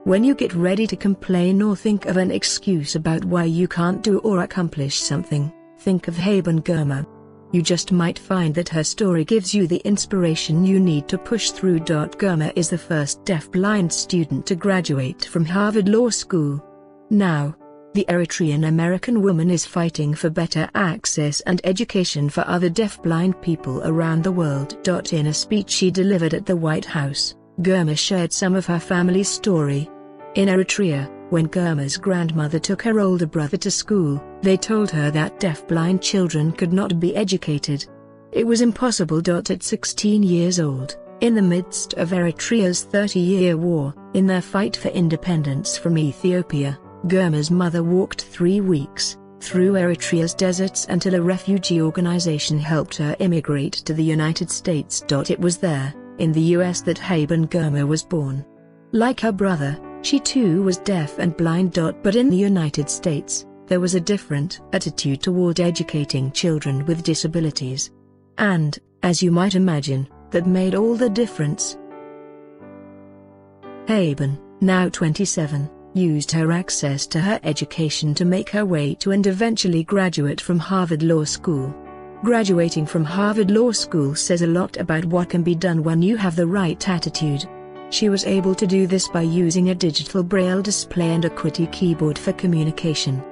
When you get ready to complain or think of an excuse about why you can't do or accomplish something, think of Haben Girma. You just might find that her story gives you the inspiration you need to push through. Girma is the first deaf-blind student to graduate from Harvard Law School. Now, the Eritrean-American woman is fighting for better access and education for other deaf-blind people around the world. In a speech she delivered at the White House, Girma shared some of her family's story. In Eritrea, when Girma's grandmother took her older brother to school, they told her that deaf-blind children could not be educated. It was impossible. At 16 years old, in the midst of Eritrea's 30-year war, in their fight for independence from Ethiopia, Girma's mother walked 3 weeks through Eritrea's deserts until a refugee organization helped her immigrate to the United States. It was there, in the US, that Haben Girma was born. Like her brother, she too was deaf and blind. But in the United States, there was a different attitude toward educating children with disabilities. And, as you might imagine, that made all the difference. Haben, now 27, used her access to her education to make her way to and eventually graduate from Harvard Law School. Graduating from Harvard Law School says a lot about what can be done when you have the right attitude. She was able to do this by using a digital braille display and a QWERTY keyboard for communication.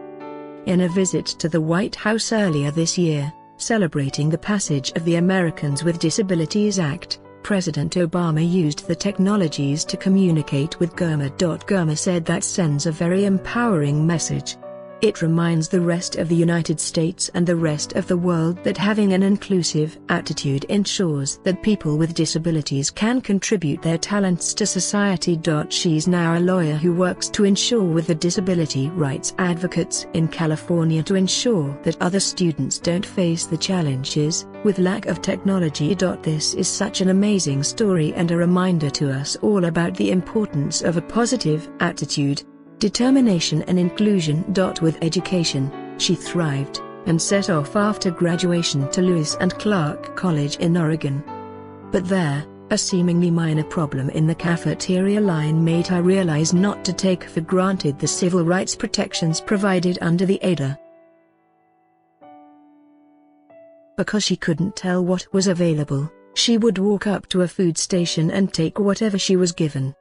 In a visit to the White House earlier this year, celebrating the passage of the Americans with Disabilities Act, President Obama used the technologies to communicate with Girma. Girma said that sends a very empowering message. It reminds the rest of the United States and the rest of the world that having an inclusive attitude ensures that people with disabilities can contribute their talents to society. She's now a lawyer who works to ensure with the disability rights advocates in California to ensure that other students don't face the challenges with lack of technology. This is such an amazing story and a reminder to us all about the importance of a positive attitude, determination and inclusion. With education, she thrived, and set off after graduation to Lewis and Clark College in Oregon. But there, a seemingly minor problem in the cafeteria line made her realize not to take for granted the civil rights protections provided under the ADA. Because she couldn't tell what was available, she would walk up to a food station and take whatever she was given.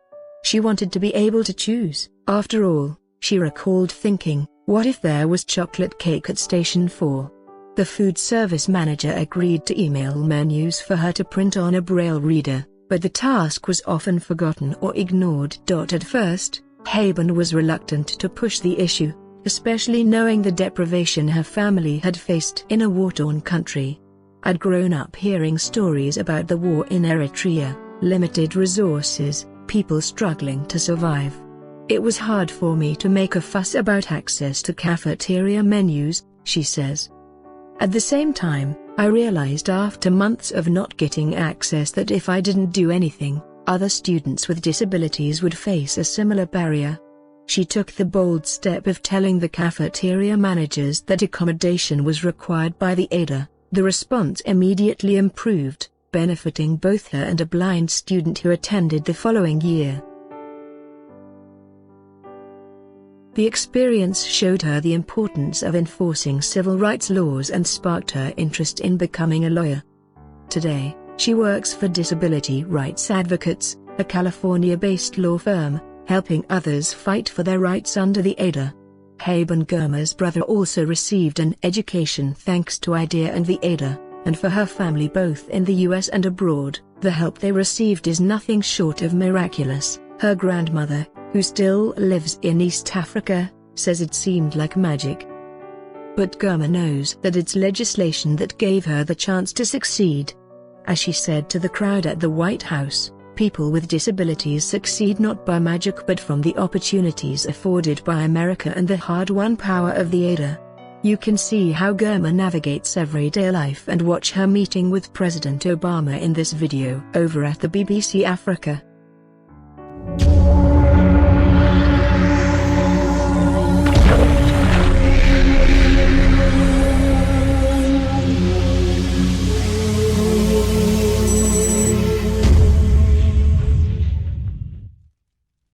She wanted to be able to choose. After all, she recalled thinking, what if there was chocolate cake at Station 4? The food service manager agreed to email menus for her to print on a braille reader, but the task was often forgotten or ignored. At first, Haben was reluctant to push the issue, especially knowing the deprivation her family had faced in a war-torn country. I'd grown up hearing stories about the war in Eritrea, limited resources, people struggling to survive. It was hard for me to make a fuss about access to cafeteria menus, she says. At the same time, I realized after months of not getting access that if I didn't do anything, other students with disabilities would face a similar barrier. She took the bold step of telling the cafeteria managers that accommodation was required by the ADA. The response immediately improved, benefiting both her and a blind student who attended the following year. The experience showed her the importance of enforcing civil rights laws and sparked her interest in becoming a lawyer. Today, she works for Disability Rights Advocates, a California-based law firm, helping others fight for their rights under the ADA. Haben Girma's brother also received an education thanks to IDEA and the ADA, and for her family both in the US and abroad, the help they received is nothing short of miraculous. Her grandmother, who still lives in East Africa, says it seemed like magic. But Girma knows that it's legislation that gave her the chance to succeed. As she said to the crowd at the White House, people with disabilities succeed not by magic but from the opportunities afforded by America and the hard-won power of the ADA. You can see how Girma navigates everyday life and watch her meeting with President Obama in this video over at the BBC Africa.